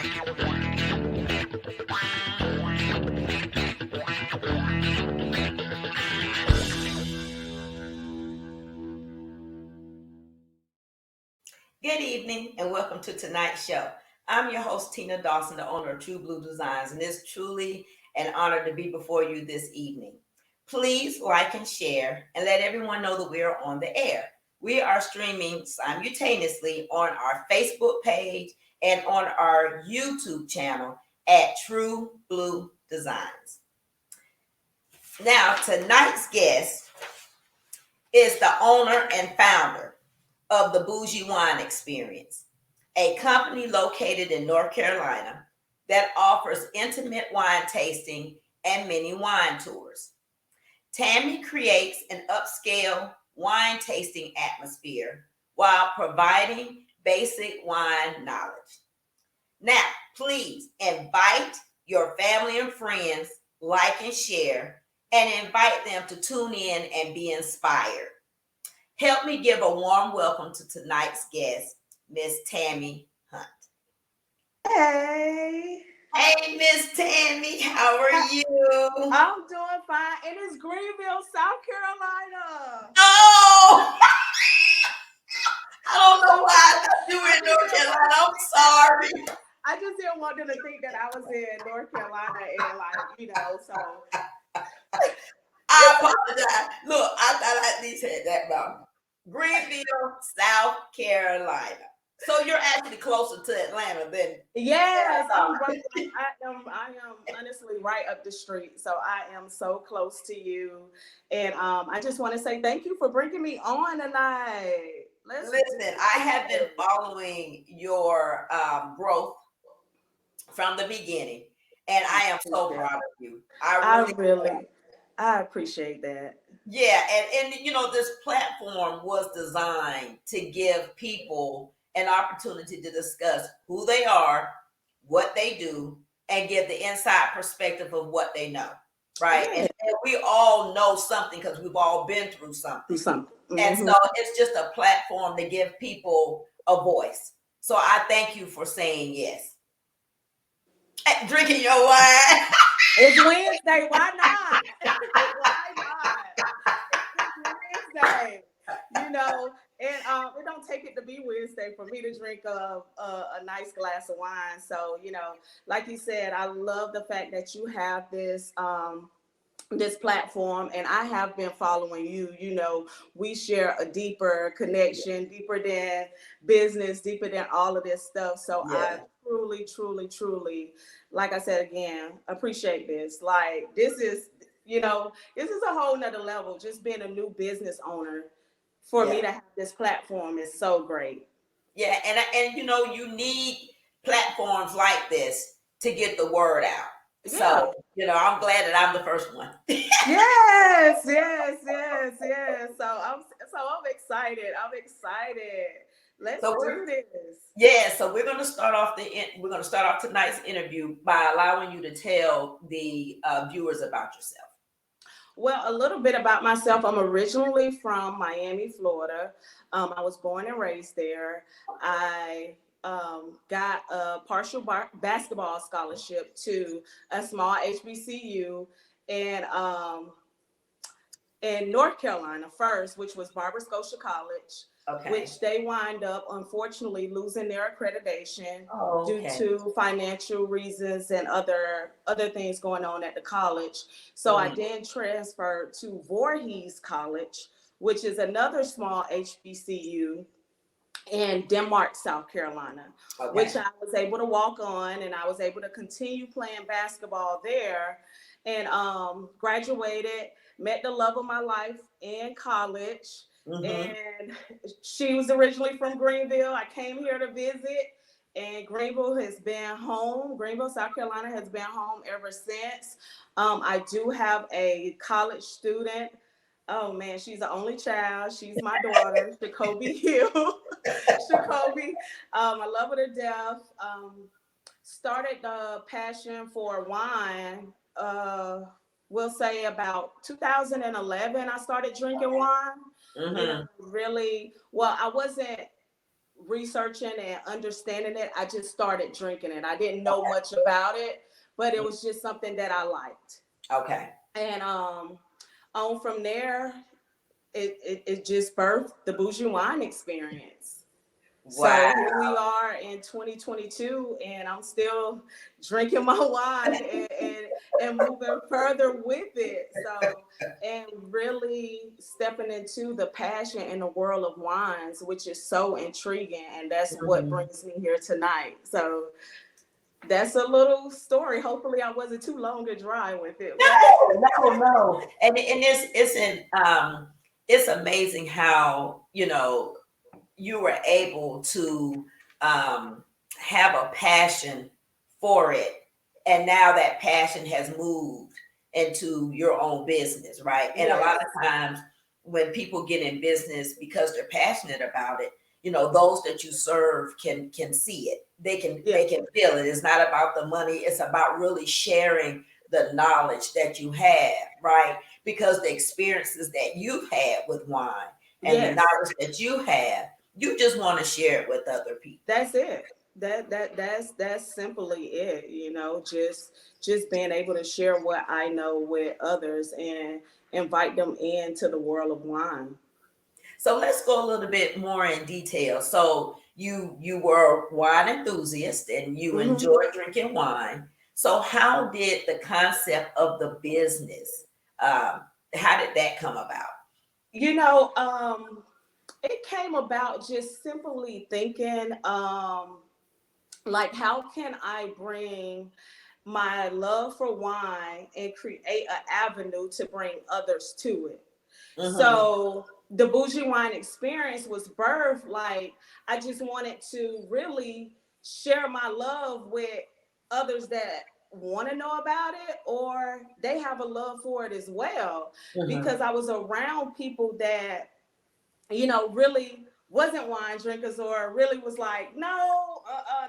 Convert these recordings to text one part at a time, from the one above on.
Good evening and welcome to tonight's show. I'm your host, Tina Dawson, the owner of True Blue Designs, and it's truly an honor to be before you this evening. Please like and share and let everyone know that we are on the air. We are streaming simultaneously on our Facebook page and on our YouTube channel at True Blue Designs. Now, tonight's guest is the owner and founder of the Bougie Wine Experience, a company located in North Carolina that offers intimate wine tasting and mini wine tours. Tammy creates an upscale wine tasting atmosphere while providing basic wine knowledge. Now, please invite your family and friends, like and share, and invite them to tune in and be inspired. Help me give a warm welcome to tonight's guest, Miss Tammy Hunt. Hey. Hey, Miss Tammy, how are you? I'm doing fine. It is Greenville, South Carolina. Oh! I don't know why I thought you were in North Carolina. I'm sorry. I just didn't want them to think that I was in North Carolina and so. I apologize. Look, I thought I at least had that wrong. Greenville, South Carolina. So you're actually closer to Atlanta than. Yes, I'm right. I am honestly right up the street. So I am so close to you. And I just want to say thank you for bringing me on tonight. Listen, I have been following your growth from the beginning, and I am so proud of you. I appreciate that. Yeah, and this platform was designed to give people an opportunity to discuss who they are, what they do, and give the inside perspective of what they know, right? Yeah. And we all know something because we've all been through something. Mm-hmm. And so it's just a platform to give people a voice. So I thank you for saying yes. Drinking your wine. It's Wednesday. Why not? Why not? It's Wednesday. And it don't take it to be Wednesday for me to drink a nice glass of wine. So, like you said, I love the fact that you have this platform, and I have been following you. We share a deeper connection, deeper than business, deeper than all of this stuff. So yeah. I truly, like I said again, appreciate this. Like this is a whole nother level. Just being a new business owner for me to have this platform is so great. Yeah, and you need platforms like this to get the word out. Yeah. So, I'm glad that I'm the first one. Yes. So I'm excited. Let's do this. Yeah, so we're going to start off tonight's interview by allowing you to tell the viewers about yourself. Well, a little bit about myself. I'm originally from Miami, Florida. I was born and raised there. I got a partial basketball scholarship to a small HBCU in North Carolina first, which was Barber Scotia College. Okay. Which they wind up, unfortunately, losing their accreditation due to financial reasons and other things going on at the college. So I then transferred to Voorhees College, which is another small HBCU in Denmark, South Carolina, which I was able to walk on, and I was able to continue playing basketball there, and graduated, met the love of my life in college. Mm-hmm. And she was originally from Greenville. I came here to visit, and Greenville, South Carolina has been home ever since. I do have a college student. Oh man, she's the only child. She's my daughter, Jacoby Hill. Jacoby, I love her to death. Started the passion for wine. We'll say about 2011. I started drinking wine. Mm-hmm. And I wasn't researching and understanding it, I just started drinking it. I didn't know much about it, but it was just something that I liked. Okay. And on from there, it just birthed the Bougie Wine Experience. Wow. So here we are in 2022, and I'm still drinking my wine and moving further with it. So, and really stepping into the passion in the world of wines, which is so intriguing. And that's what brings me here tonight. So that's a little story. Hopefully I wasn't too long and dry with it. No. And it's amazing how, you were able to have a passion for it, and now that passion has moved into your own business, right? And a lot of times when people get in business because they're passionate about it, those that you serve can see it. They can feel it. It's not about the money. It's about really sharing the knowledge that you have, right? Because the experiences that you've had with wine and the knowledge that you have, you just want to share it with other people. That's it. That's simply it. Just being able to share what I know with others and invite them into the world of wine. So let's go a little bit more in detail. So you were a wine enthusiast and you enjoyed drinking wine. So how did the concept of the business, how did that come about? It came about just simply thinking, like, how can I bring my love for wine and create an avenue to bring others to it? So the Bougie Wine Experience was birthed. Like, I just wanted to really share my love with others that want to know about it, or they have a love for it as well. Because I was around people that really wasn't wine drinkers, or really was like, no,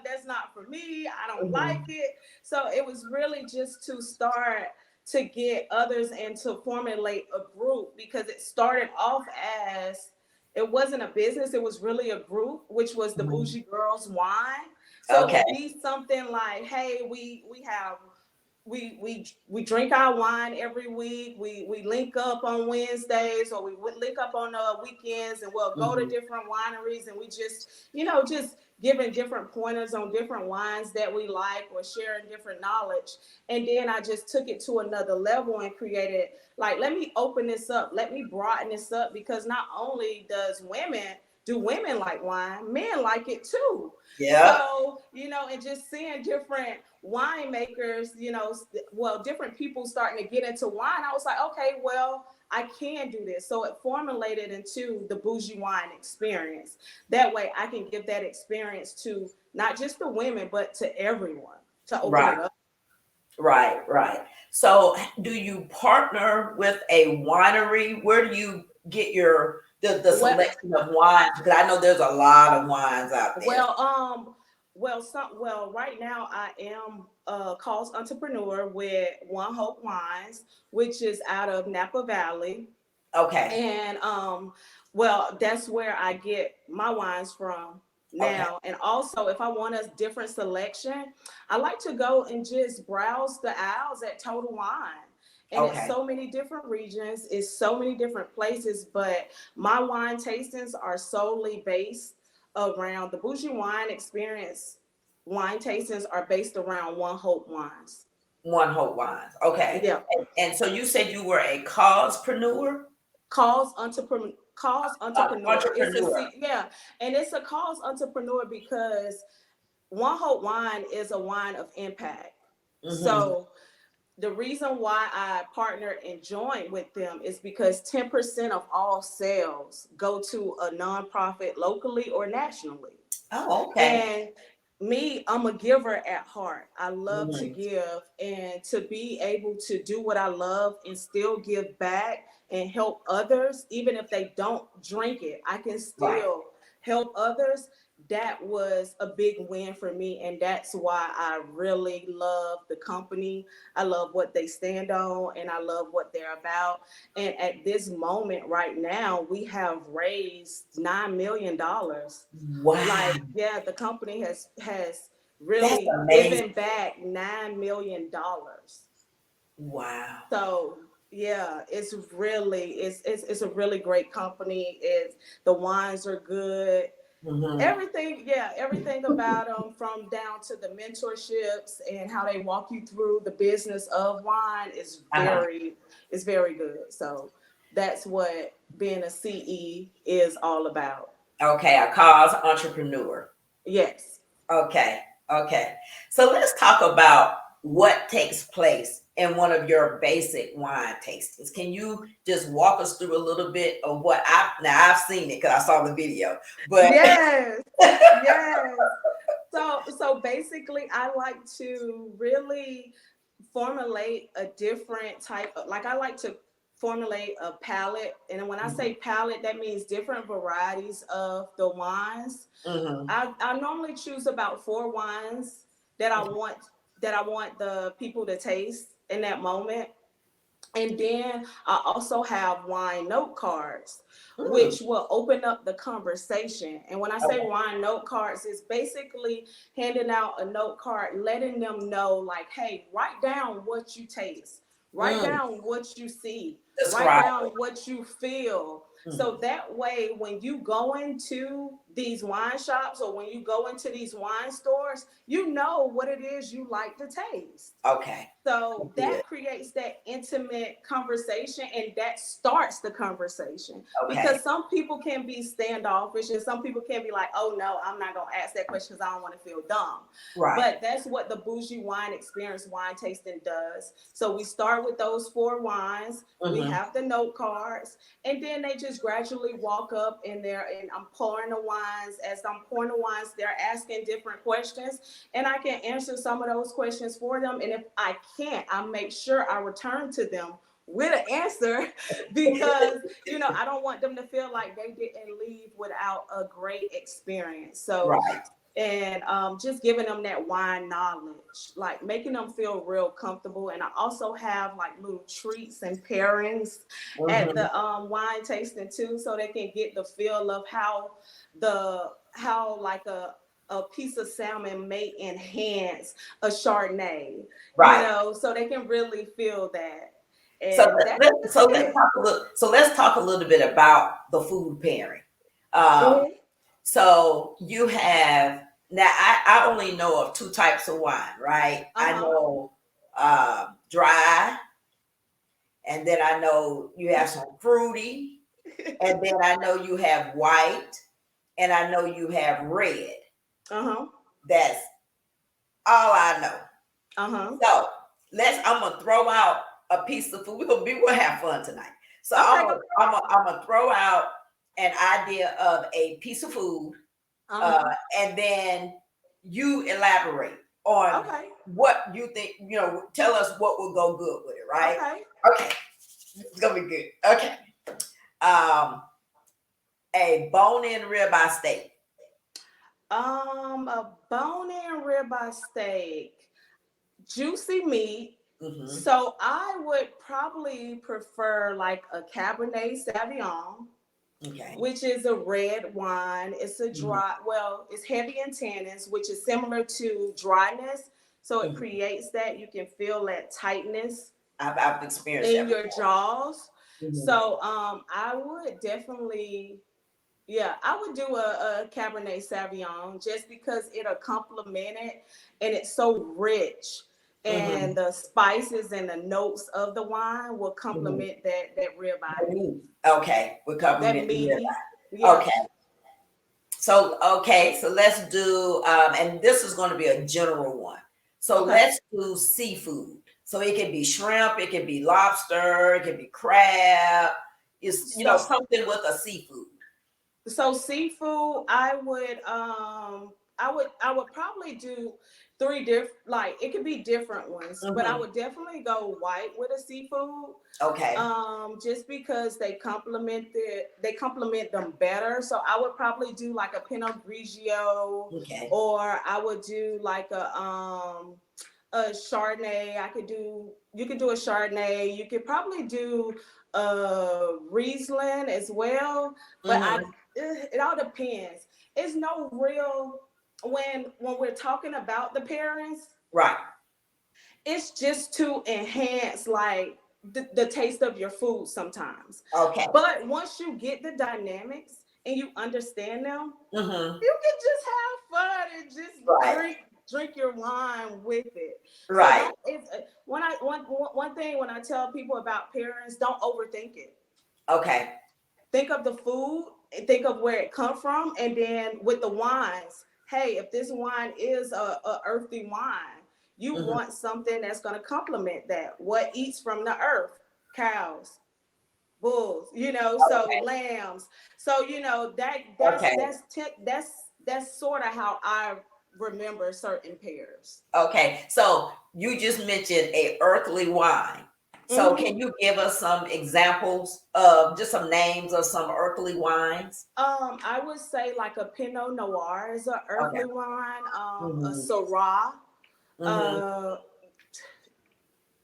that's not for me. I don't like it. So it was really just to start to get others and to formulate a group, because it started off as, it wasn't a business. It was really a group, which was the Bougie Girls Wine. So it would be something like, hey, we have we drink our wine every week. We link up on Wednesdays, or we would link up on weekends, and we'll go to different wineries, and we just giving different pointers on different wines that we like, or sharing different knowledge. And then I just took it to another level and created, like, let me open this up, let me broaden this up, because not only do women like wine, men like it too. Yeah. So, and just seeing different winemakers, different people starting to get into wine, I was like, okay, well, I can do this. So it formulated into the Bougie Wine Experience. That way I can give that experience to not just the women, but to everyone, to open it up. Right. So do you partner with a winery? Where do you get the selection of wines? Because I know there's a lot of wines out there. Right now I am a cost entrepreneur with One Hope Wines, which is out of Napa Valley. Okay. And that's where I get my wines from now. Okay. And also, if I want a different selection, I like to go and just browse the aisles at Total Wine. And it's so many different regions, it's so many different places, but my wine tastings are solely based around the Bougie Wine Experience. Wine tastings are based around One Hope Wines. One Hope Wines. Okay. Yeah. And so you said you were a causepreneur? Entrepreneur. Entrepreneur. And it's a cause entrepreneur because One Hope Wine is a wine of impact. So the reason why I partnered and joined with them is because 10% of all sales go to a nonprofit locally or nationally. Oh, okay. And me, I'm a giver at heart. I love to give, and to be able to do what I love and still give back and help others, even if they don't drink it, I can still help others. that was a big win for me, and that's why I really love the company. I love what they stand on, and I love what they're about. And at this moment right now, we have raised $9 million. Wow. Like, yeah, the company has That's really amazing. given back $9 million. Wow. So yeah, it's really it's a really great company. It's the wines are good. Everything, yeah, everything about them, from down to the mentorships and how they walk you through the business of wine, is very good. So that's what being a CE is all about. Okay, a cause entrepreneur. Yes. Okay, okay. So let's talk about what takes place in one of your basic wine tastings. Can you just walk us through a little bit of what I've seen it because I saw the video, but Yes. Yes. So basically, I like to really formulate a different type of, like, I like to formulate a palette. And when I say palette, that means different varieties of the wines. I normally choose about 4 wines that I want the people to taste in that moment. And then I also have wine note cards, which will open up the conversation. And when I say wine note cards, it's basically handing out a note card, letting them know, like, hey, write down what you taste, write down what you see, write down what you feel. So that way, when you go into these wine shops or when you go into these wine stores, you know what it is you like to taste. Okay. So that creates that intimate conversation, and that starts the conversation. Because some people can be standoffish, and some people can be like, oh no, I'm not going to ask that question because I don't want to feel dumb. Right. But that's what the Bougie Wine Experience wine tasting does. So we start with those 4 wines. We have the note cards, and then they just gradually walk up in there, and I'm pouring the wines. As I'm pouring the wines, they're asking different questions, and I can answer some of those questions for them. And if I can't, I make sure I return to them with an answer because, I don't want them to feel like they didn't leave without a great experience. So, and just giving them that wine knowledge, like making them feel real comfortable. And I also have like little treats and pairings at the wine tasting too, so they can get the feel of how like a piece of salmon may enhance a Chardonnay, so they can really feel that. And let's talk a little bit about the food pairing. So you have, now I only know of 2 types of wine, right? I know dry, and then I know you have some fruity, and then I know you have white, and I know you have red. That's all I know. So I'm gonna throw out a piece of food. We'll have fun tonight. So I'm gonna throw out an idea of a piece of food, and then you elaborate on what you think. Tell us what will go good with it, right? Okay. It's gonna be good. Okay. A bone-in ribeye steak. A bone-in ribeye steak, juicy meat. So I would probably prefer like a Cabernet Sauvignon, which is a red wine. It's a dry, it's heavy in tannins, which is similar to dryness. So it creates that, you can feel that tightness. I've experienced in your jaws. So I would definitely, I would do a Cabernet Sauvignon just because it'll complement it, and it's so rich. And the spices and the notes of the wine will complement that ribeye. Okay, we're complement that ribeye. Yeah. Okay. So let's do, and this is going to be a general one. So let's do seafood. So it can be shrimp, it can be lobster, it can be crab. It's something with a seafood. So seafood, I would I would probably do three different, like it could be different ones, but I would definitely go white with a seafood. Okay. Just because they complement them better. So I would probably do like a Pinot Grigio, Okay. or I would do like a Chardonnay. You could do a Chardonnay. You could probably do a Riesling as well. But it all depends. It's no real when we're talking about the pairings. Right. It's just to enhance like the taste of your food sometimes. Okay. But once you get the dynamics and you understand them, you can just have fun and just drink your wine with it. Right. So that is one thing when I tell people about pairings, don't overthink it. Okay. Think of the food, think of where it come from, and then with the wines, hey, if this wine is a earthy wine, you want something that's going to complement that. What eats from the earth? Cows, bulls, so lambs. So that's sort of how I remember certain pairs. Okay, so you just mentioned a earthly wine. So can you give us some examples of just some names of some earthly wines? I would say like a Pinot Noir is an earthly wine. A Syrah.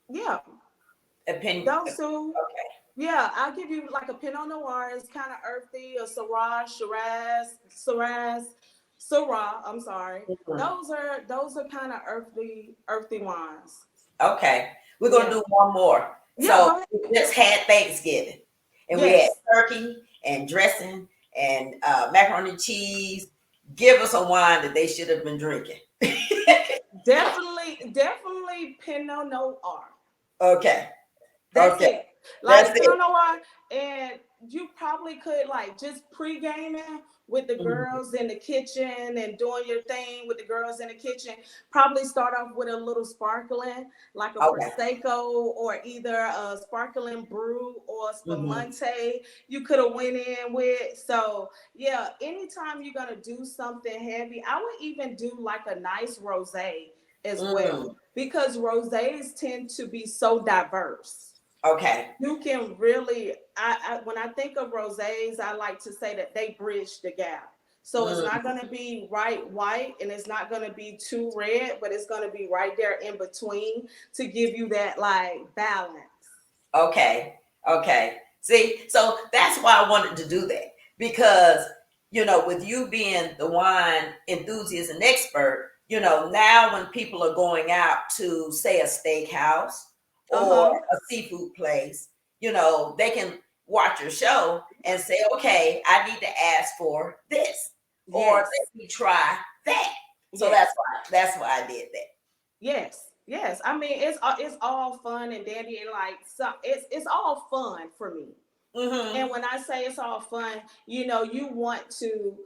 Yeah. Those two. Okay. Yeah, I'll give you like a Pinot Noir is kind of earthy, a Syrah, I'm sorry. Those are kind of earthy wines. Okay. We're gonna do one more. So we just had Thanksgiving and we had turkey and dressing and macaroni and cheese. Give us a wine that they should have been drinking. Definitely Pinot Noir. Okay. That's it. Like Pinot Noir, and you probably could like just pre-gaming with the girls in the kitchen and doing your thing with the girls in the kitchen. Probably start off with a little sparkling, like a Prosecco or either a sparkling brew or spumante. You could have went in with. So yeah, anytime you're gonna do something heavy, I would even do like a nice rosé as well, because rosés tend to be so diverse. Okay. You can really, when I think of rosés, I like to say that they bridge the gap. So it's not going to be right white and it's not going to be too red, but it's going to be right there in between to give you that like balance. Okay. Okay. See, so that's why I wanted to do that, because, with you being the wine enthusiast and expert, now when people are going out to, say, a steakhouse or a seafood place, they can watch your show and say, okay, I need to ask for this, or let me try that. So that's why I did that. Yes. I mean, it's all fun and dandy, and like it's all fun for me. And when I say it's all fun, you want to.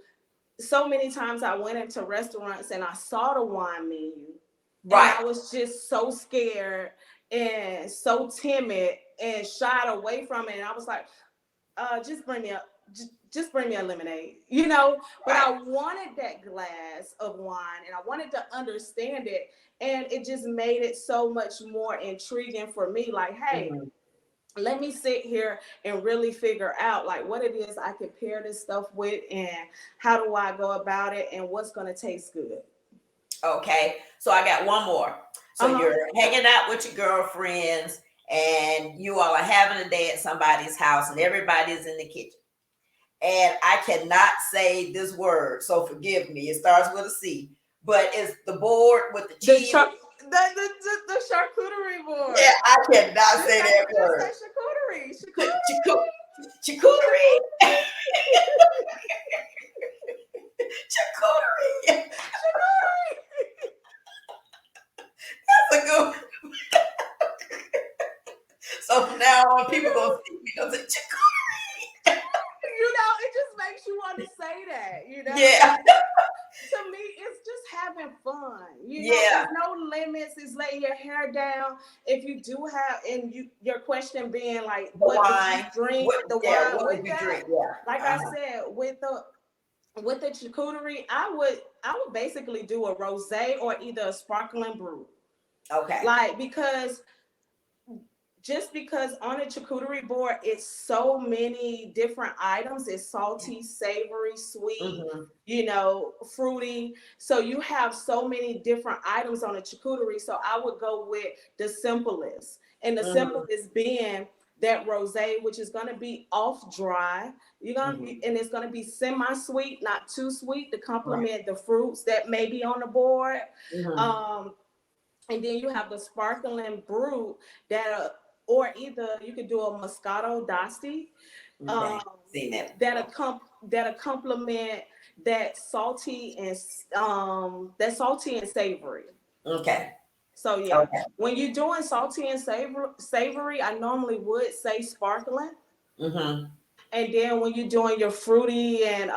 So many times I went into restaurants and I saw the wine menu, and I was just so scared and so timid and shied away from it. And I was like, just bring me a lemonade, But I wanted that glass of wine and I wanted to understand it, and it just made it so much more intriguing for me. Like, hey, let me sit here and really figure out like what it is I can pair this stuff with, and how do I go about it, and what's going to taste good. Okay, so I got one more. So you're hanging out with your girlfriends and you all are having a day at somebody's house and everybody's in the kitchen. And I cannot say this word, so forgive me. It starts with a C, but it's the board with the cheese. The charcuterie board. Yeah, I cannot say that word. Charcuterie. Charcuterie. That's a good one. So from now on, people gonna see me, they'll say charcuterie. It just makes you want to say that, Yeah. To me, it's just having fun. There's no limits. It's letting your hair down. If you do have, and your question being like, what would you drink? What would you drink? Yeah. Like I said, with with the charcuterie, I would basically do a rosé or either a sparkling brew. Okay. Like, because on a charcuterie board, it's so many different items. It's salty, savory, sweet, fruity. So you have so many different items on a charcuterie. So I would go with the simplest. And the simplest being that rosé, which is going to be off dry. And it's going to be semi-sweet, not too sweet, to complement the fruits that may be on the board. And then you have the sparkling brew or either you could do a Moscato d'Asti. That'll complement that salty and savory. Okay. So when you're doing salty and savory, I normally would say sparkling. And then when you're doing your fruity and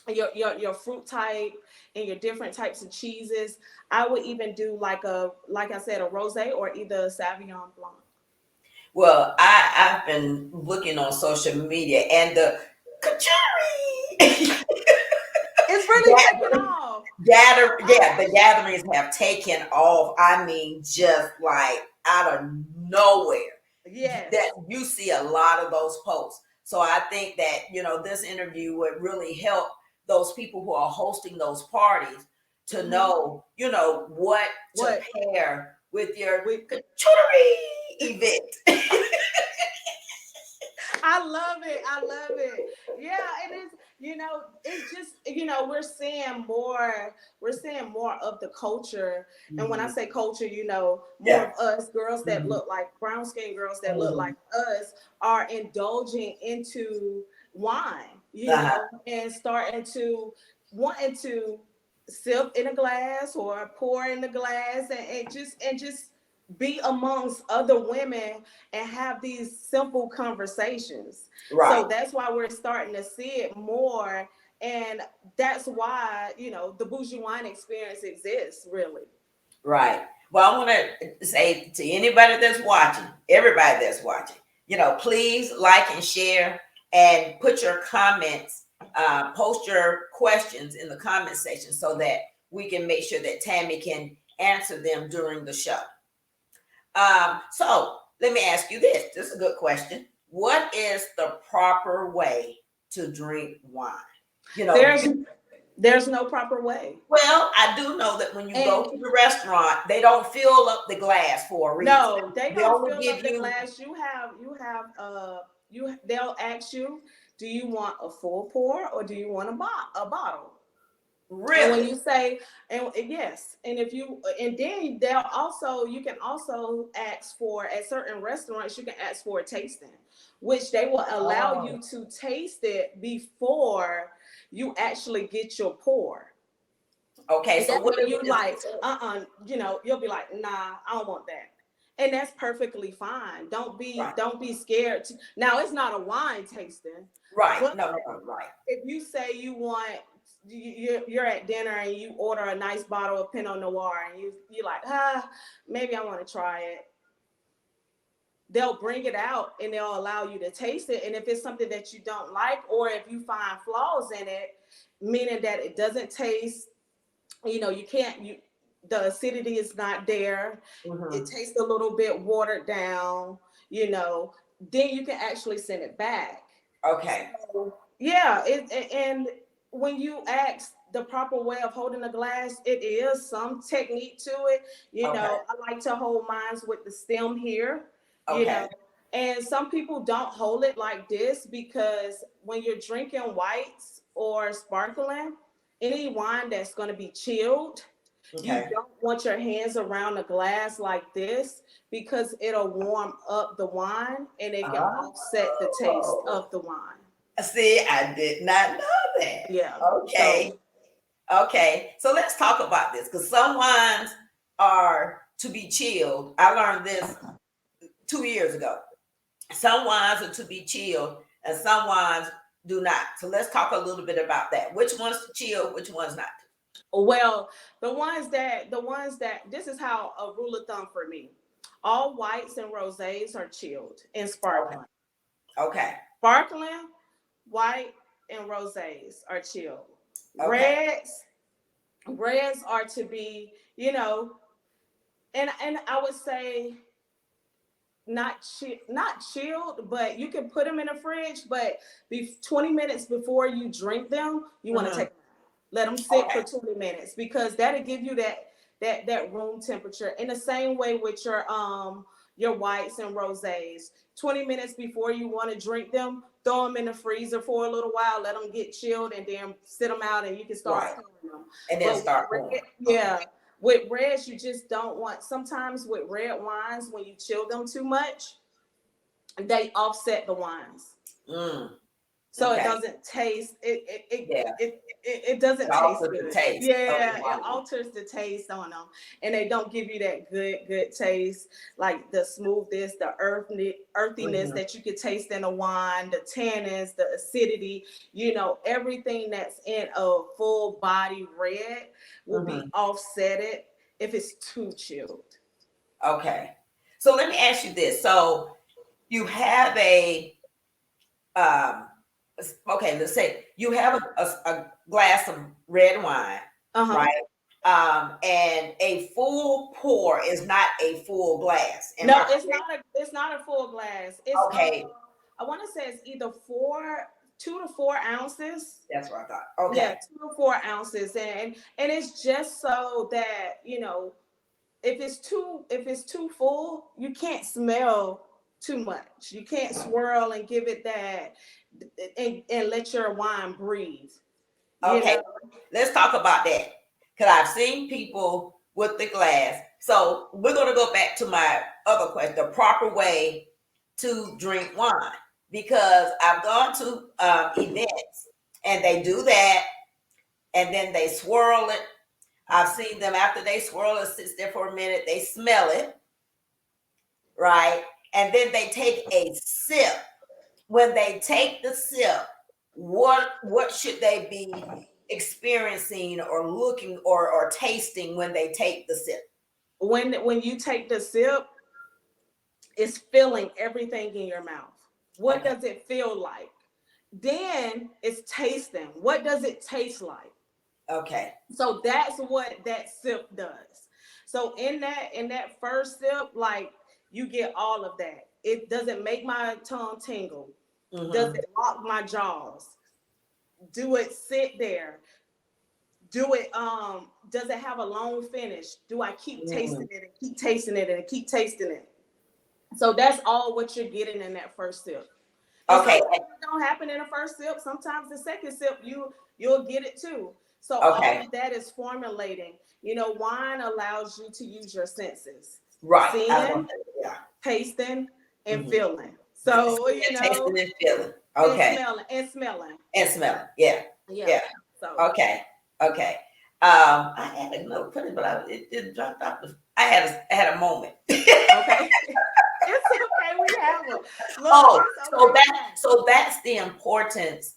your fruit type and your different types of cheeses, I would even do like I said, a rosé or either a Sauvignon Blanc. Well, I've been looking on social media and the it's really taken off. The gatherings have taken off. I mean, just like out of nowhere. Yes. That you see a lot of those posts. So I think that, this interview would really help those people who are hosting those parties to know, what to pair with your charcuterie event. I love it. Yeah, it is. It's just, we're seeing more of the culture. And when I say culture, more of us girls that look like brown skinned girls that look like us are indulging into wine, and starting to wanting to sip in a glass or pour in the glass and just be amongst other women and have these simple conversations. So that's why we're starting to see it more. And that's why, the Bougie Wine Experience exists, really. Right. Well, I want to say to anybody that's watching, everybody that's watching, please like and share and put your comments, post your questions in the comment section so that we can make sure that Tammy can answer them during the show. So let me ask you this. This is a good question. What is the proper way to drink wine? There's no proper way. Well, I do know that when you go to the restaurant, they don't fill up the glass for a reason. No, they don't fill up the glass. They'll ask you, do you want a full pour or do you want a bottle? Really? And when you say, yes, and then you can also ask for, at certain restaurants, you can ask for a tasting, which they will allow you to taste it before you actually get your pour. Okay, so what you like? You'll be like, nah, I don't want that, and that's perfectly fine. Don't be scared. Now, it's not a wine tasting, right? No, right. If you say you want. You're at dinner and you order a nice bottle of Pinot Noir and you're like, maybe I want to try it. They'll bring it out and they'll allow you to taste it. And if it's something that you don't like, or if you find flaws in it, meaning that it doesn't taste, the acidity is not there. It tastes a little bit watered down, then you can actually send it back. Okay. So, and when you ask the proper way of holding a glass, it is some technique to it. I like to hold mine with the stem here, and some people don't hold it like this because when you're drinking whites or sparkling, any wine that's going to be chilled, you don't want your hands around the glass like this because it'll warm up the wine and it can offset the taste of the wine. See, I did not know that. Yeah. Okay. So let's talk about this because some wines are to be chilled. I learned this 2 years ago. Some wines are to be chilled and some wines do not. So let's talk a little bit about that. Which one's to chill, which one's not? Well, the ones that this is how a rule of thumb for me. All whites and rosés are chilled and sparkling. Okay. Sparkling, white, and rosés are chilled. Okay. Reds are to be, and I would say not chilled, but you can put them in the fridge. But 20 minutes before you drink them, you want to take them out. Let them sit for 20 minutes, because that'll give you that room temperature. In the same way with your whites and rosés, 20 minutes before you want to drink them, throw them in the freezer for a little while, let them get chilled, and then sit them out, and you can start pouring them. And then start pouring. Yeah. With reds, you just don't want, sometimes with red wines, when you chill them too much, they offset the wines. So it doesn't taste, it doesn't taste good. Yeah, it alters the taste on them. And they don't give you that good taste, like the smoothness, the earthiness that you could taste in a wine, the tannins, the acidity, everything that's in a full body red will be offsetted if it's too chilled. Okay. So let me ask you this. So you have let's say you have a glass of red wine, right? And a full pour is not a full glass. No, it's not a full glass. It's okay. I want to say it's either 2 to 4 ounces. That's what I thought. Okay. Yeah, 2 to 4 ounces, and it's just so that if it's too full, you can't smell too much. You can't swirl and give it that, and let your wine breathe. Okay, let's talk about that, because I've seen people with the glass. So we're going to go back to my other question: the proper way to drink wine, because I've gone to events and they do that, and then they swirl it. I've seen them after they swirl it, sits there for a minute, they smell it, right? And then they take a sip. When they take the sip, what should they be experiencing or looking or tasting when they take the sip? When you take the sip, it's filling everything in your mouth. What does it feel like? Then it's tasting. What does it taste like? Okay. So that's what that sip does. So in that first sip, like, you get all of that. It doesn't make my tongue tingle. Does it lock my jaws? Do it sit there? Do it does it have a long finish? Do I keep tasting it and keep tasting it and keep tasting it? So that's all what you're getting in that first sip. Okay. Sometimes it don't happen in the first sip. Sometimes the second sip you'll get it too. So all of that is formulating. Wine allows you to use your senses. Right. Seeing, tasting, and feeling. So tasting and feeling. Okay. And smelling. Yeah. So okay. I had a note put it, but it dropped off. I had a moment. Okay. It's okay. We have them. So that's the importance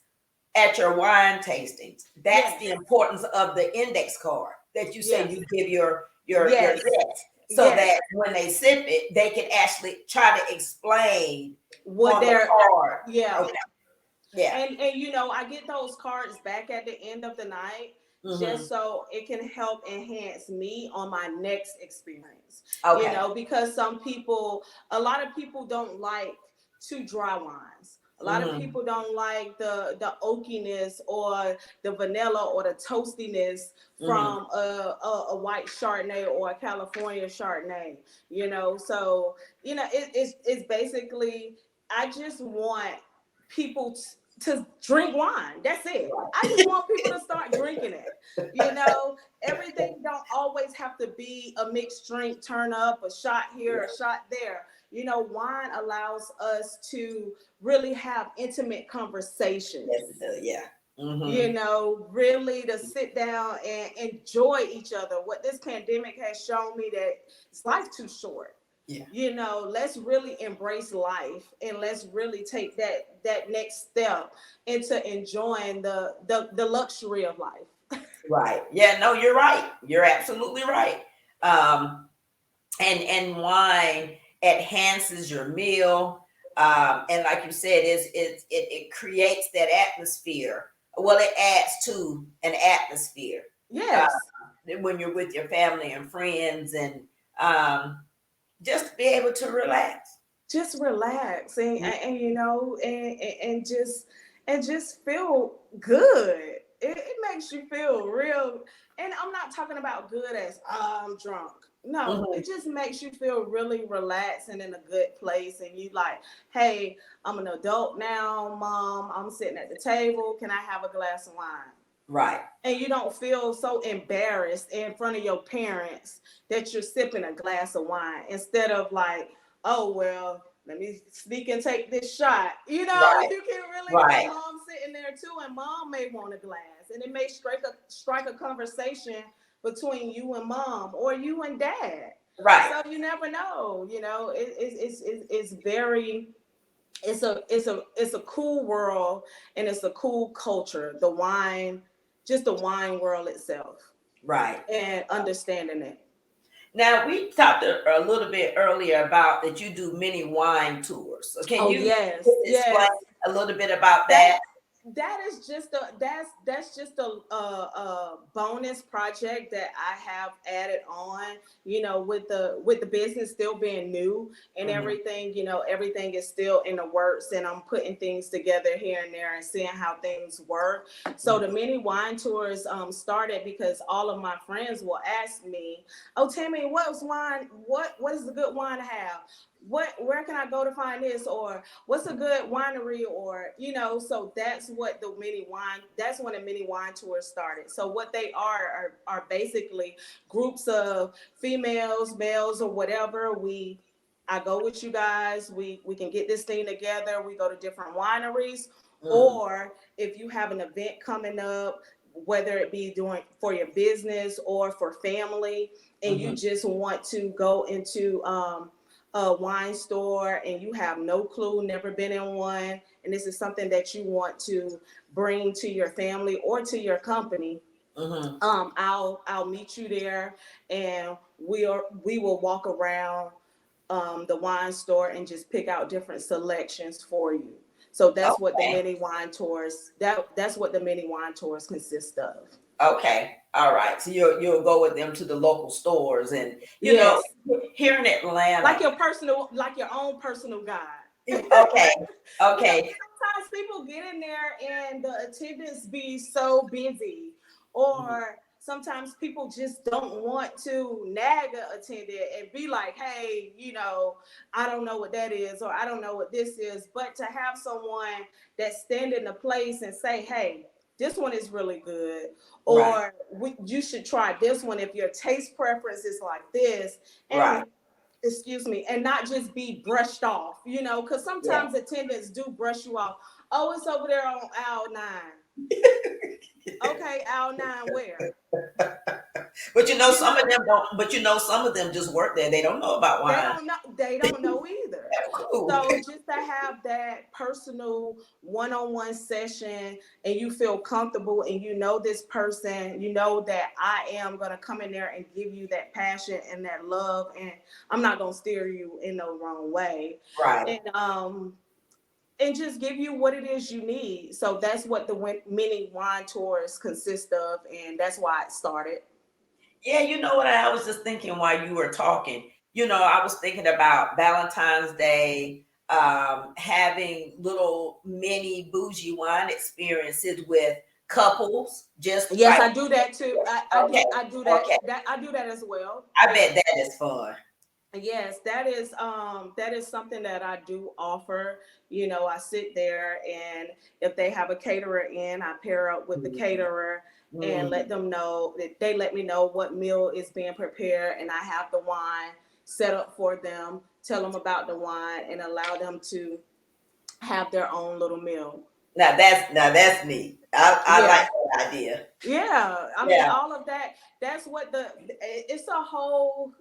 at your wine tastings. That's the importance of the index card that you say you give your guests, so that when they sip it, they can actually try to explain what their card. Yeah. Okay. Yeah. And I get those cards back at the end of the night, just so it can help enhance me on my next experience. Okay. Because a lot of people don't like too dry wines. A lot of people don't like the oakiness or the vanilla or the toastiness from a white Chardonnay or a California Chardonnay. So it's basically, I just want people to drink wine. That's it. I just want people to start drinking it. Everything don't always have to be a mixed drink, turn up, a shot here, a shot there. Wine allows us to really have intimate conversations. Yes, Really to sit down and enjoy each other. What this pandemic has shown me, that it's life too short. Yeah. Let's really embrace life, and let's really take that next step into enjoying the luxury of life. Right. Yeah, no, you're right. You're absolutely right. And wine enhances your meal. And like you said, it creates that atmosphere. Well, it adds to an atmosphere. Yes. When you're with your family and friends, and um, just be able to relax. Just relax and you know and just feel good. It makes you feel real. And I'm not talking about good as I'm drunk. No, Mm-hmm. it just makes you feel really relaxed and in a good place. And you like, hey, I'm an adult now, mom. I'm sitting at the table. Can I have a glass of wine? Right. And you don't feel so embarrassed in front of your parents that you're sipping a glass of wine instead of like, oh well, let me sneak and take this shot. You know, Right. you can really Right. have mom sitting there too, and mom may want a glass, and it may strike a conversation between you and mom or you and dad. Right. So you never know. You know, it's very it's a cool world, and it's a cool culture. The wine, just the wine world itself, Right. and understanding it. Now, we talked a little bit earlier about that you do many wine tours. So can Oh you yes, explain yes. a little bit about That that? that is just that's just a bonus project that I have added on. You know, with the business still being new and Mm-hmm. everything, you know, everything is still in the works, and I'm putting things together here and there and seeing how things work. So the mini wine tours started because all of my friends will ask me, "Oh, Tammy, what's wine? What is the good wine to have? Where can I go to find this, or what's a good winery?" Or you know, so that's what that's when the mini wine tours started. So what they are basically groups of females, males, or whatever. I go with you guys, we can get this thing together, we go to different wineries. Or if you have an event coming up, whether it be doing for your business or for family, and you just want to go into a wine store and you have no clue, never been in one, and this is something that you want to bring to your family or to your company, I'll meet you there, and we will walk around the wine store and just pick out different selections for you. So that's what the mini wine tours that's what the mini wine tours consist of. Okay. All right. So you'll go with them to the local stores, and Yes, here in Atlanta. like your own personal guide. Okay. You know, Okay. sometimes people get in there and the attendants be so busy, or sometimes people just don't want to nag an attendant and be like, hey, you know, I don't know what that is, or I don't know what this is. But to have someone that stand in the place and say, hey, this one is really good, Right. or you should try this one if your taste preference is like this. And Right. excuse me, and not just be brushed off, you know, because Yeah. sometimes attendants do brush you off. Oh, it's over there on aisle 9. Okay, aisle 9 where? But You some of know, them don't. But some of them just work there. They don't know about wine. they don't know either. Cool. So just to have that personal one-on-one session, and you feel comfortable, and you know this person, you know that I am going to come in there and give you that passion and that love, and I'm not going to steer you in the wrong way. Right. And just give you what it is you need. So that's what the mini wine tours consist of, and that's why it started. Yeah, you know what? I was just thinking while you were talking. I was thinking about Valentine's Day, having little mini bougie wine experiences with couples. Just Yes, like, I do that too. okay, I do that. okay. I do that as well. I Yeah. bet that is fun. Yes, that is something that I do offer. You know, I sit there, and if they have a caterer in, I pair up with the caterer and let them know that they let me know what meal is being prepared, and I have the wine set up for them, tell them about the wine, and allow them to have their own little meal. Now that's neat. I Yeah. like that idea. Yeah, I mean, Yeah. all of that. That's what it's a whole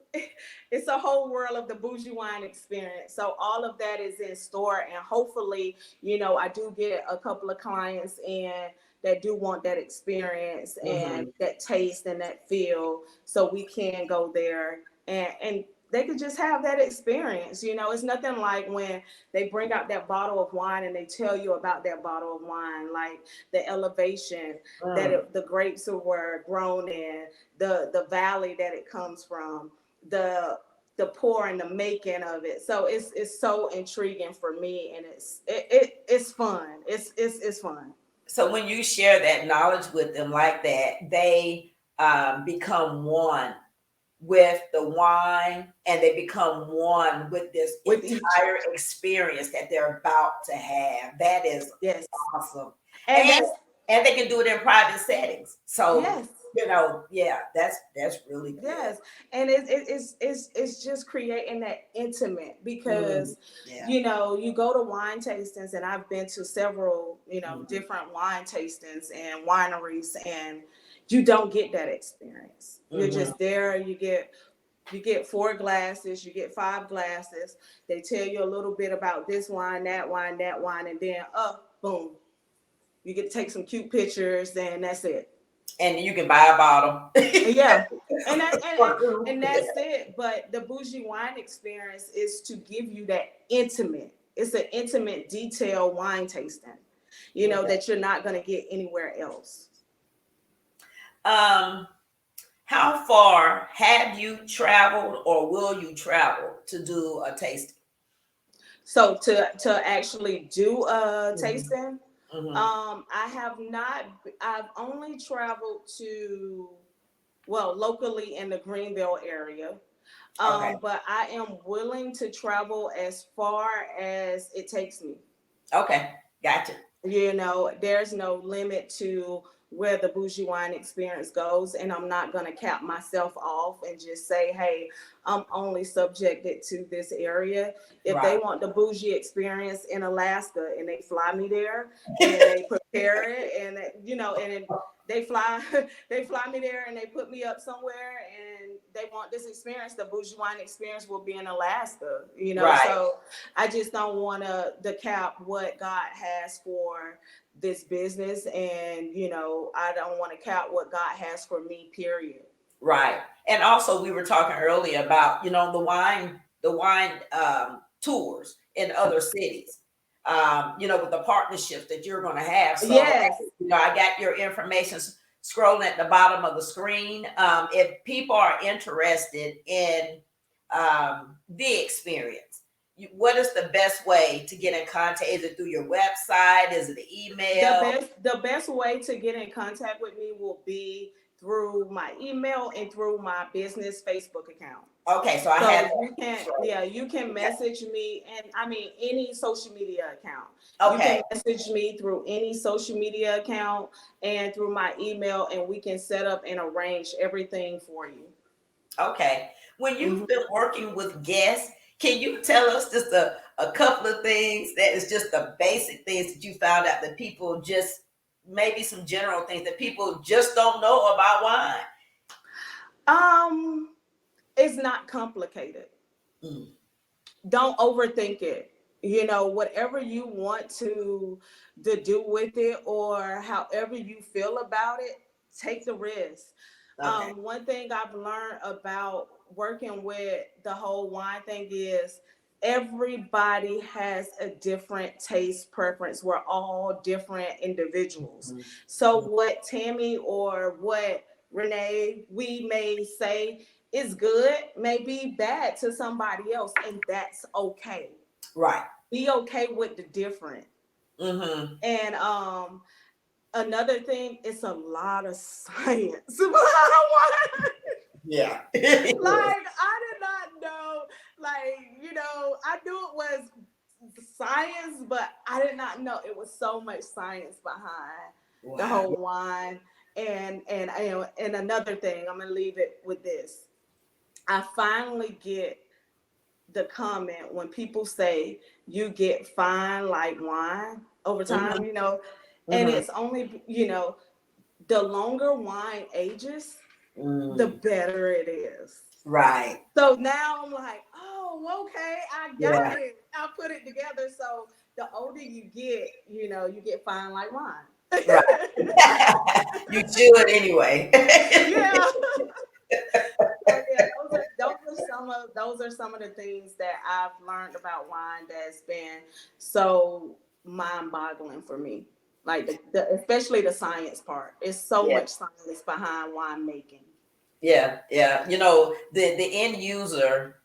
it's a whole world of the bougie wine experience. So all of that is in store, and hopefully, you know, I do get a couple of clients in that do want that experience and that taste and that feel, so we can go there and just have that experience. It's nothing like when they bring out that bottle of wine and they tell you about that bottle of wine, like the elevation that the grapes were grown in, the valley that it comes from, the pour and the making of it. So it's so intriguing for me, and it's fun. It's fun. So when you share that knowledge with them like that, they become one with the wine, and they become one with this entire experience that they're about to have. That is awesome. And they can do it in private settings. So that's really good. Yes, and it's just creating that intimate, because you go to wine tastings, and I've been to several different wine tastings and wineries, and you don't get that experience. You're just there. You get 4 glasses, you get 5 glasses. They tell you a little bit about this wine, that wine, and then boom, you get to take some cute pictures, and that's it. And you can buy a bottle. Yeah, and that's it. But the Bougie Wine Experience is to give you that intimate. It's an intimate, detailed wine tasting, that you're not going to get anywhere else. How far have you traveled, or will you travel to do a tasting? So to actually do a tasting, I have not. I've only traveled to, locally in the Greenville area. But I am willing to travel as far as it takes me. Okay, gotcha. There's no limit to where the Bougie Wine Experience goes, and I'm not going to cap myself off and just say, hey, I'm only subjected to this area. If they want the Bougie Experience in Alaska, and they fly me there, and they prepare it, and and they fly me there, and they put me up somewhere, and they want this experience, the Bougie Wine Experience will be in Alaska. So I just don't want to cap what God has for this business, and I don't want to cap what God has for me, period. Right. And also, we were talking earlier about the wine tours in other cities, with the partnerships that you're going to have. So I got your information scrolling at the bottom of the screen. If people are interested in the experience, what is the best way to get in contact? Is it through your website? Is it an email? The best way to get in contact with me will be through my email and through my business Facebook account. Okay, so you can message me, and any social media account. Okay. You can message me through any social media account and through my email, and we can set up and arrange everything for you. Okay. When you've been working with guests, can you tell us just a couple of things that is just the basic things that you found out that people just, maybe some general things that people just don't know about wine? It's not complicated. Don't overthink it. Whatever you want to do with it, or however you feel about it, take the risk. Okay. One thing I've learned about working with the whole wine thing is everybody has a different taste preference. We're all different individuals. So what Tammy or what Renee, we may say is good, may be bad to somebody else, and that's okay. Right. Be okay with the different. And another thing, it's a lot of science. Yeah. I did not know, I knew it was science, but I did not know it was so much science behind the whole wine. And another thing, I'm gonna leave it with this. I finally get the comment when people say you get fine like wine over time, and it's only, the longer wine ages, the better it is. Right. So now I'm like, oh, okay, I got it. I put it together. So the older you get fine like wine. Right. You should anyway. Yeah. Those are some some of the things that I've learned about wine that's been so mind-boggling for me. Like especially the science part. It's so much science behind winemaking. Yeah, yeah. The end user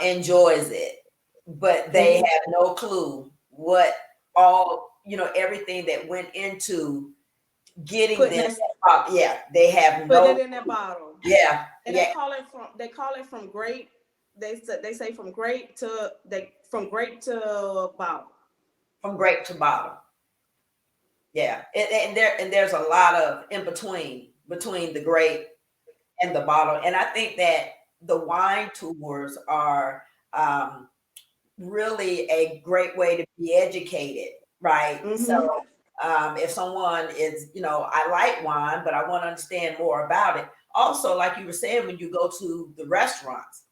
enjoys it, but they have no clue what everything that went into getting this. They have put no. it in their bottle. Yeah, and they call it from grape. They say from grape to bottle. From grape to bottle. Yeah, and there's a lot of in between the grape and the bottle, and I think that the wine tours are really a great way to be educated, right? So if someone is, I like wine, but I want to understand more about it. Also, like you were saying, when you go to the restaurants,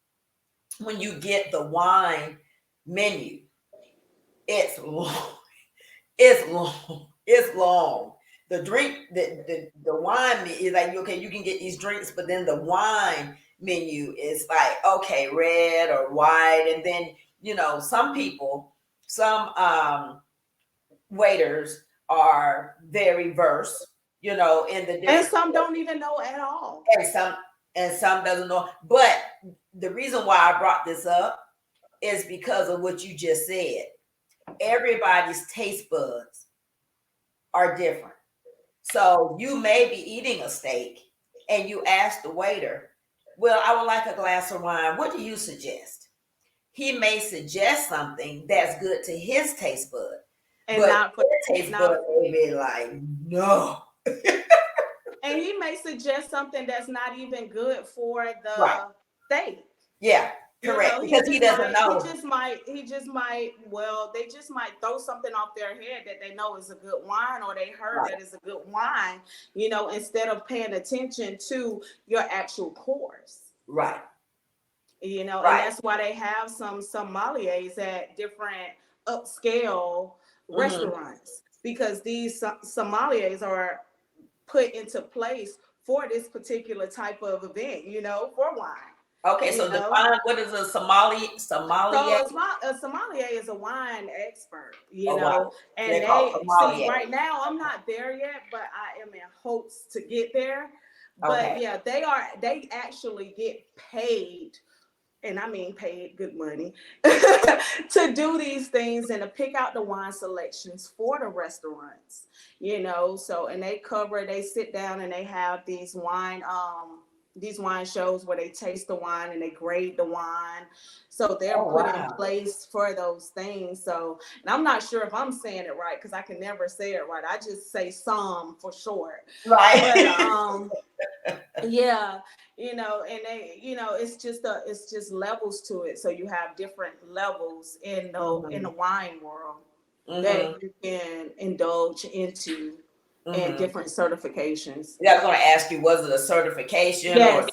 when you get the wine menu, it's long. It's long. It's long. The drink, the wine is like, okay, you can get these drinks, but then the wine menu is like, okay, red or white. And then, some waiters are very versed, in the different. And some don't even know at all. And some doesn't know. But the reason why I brought this up is because of what you just said. Everybody's taste buds are different. So you may be eating a steak and you ask the waiter, well, I would like a glass of wine. What do you suggest? He may suggest something that's good to his taste bud. And but not for taste bud may be like, no. And he may suggest something that's not even good for the steak. Yeah. Correct, because he doesn't know. He just might, they just might throw something off their head that they know is a good wine, or they heard that is a good wine, instead of paying attention to your actual course. Right. And that's why they have some sommeliers at different upscale restaurants, because these sommeliers are put into place for this particular type of event, for wine. Okay, so define what is a sommelier? So a sommelier is a wine expert, wow. And they see right now I'm not there yet, but I am in hopes to get there. But yeah, they actually get paid, and I mean paid good money, to do these things and to pick out the wine selections for the restaurants, so, and they sit down and they have these wine shows where they taste the wine and they grade the wine. So they're put in place for those things. So, and I'm not sure if I'm saying it right, because I can never say it right. I just say some for short. Right. But yeah, and they, it's just levels to it. So you have different levels in the wine world that you can indulge into. And different certifications. Yeah, I was going to ask you, was it a certification? Yes,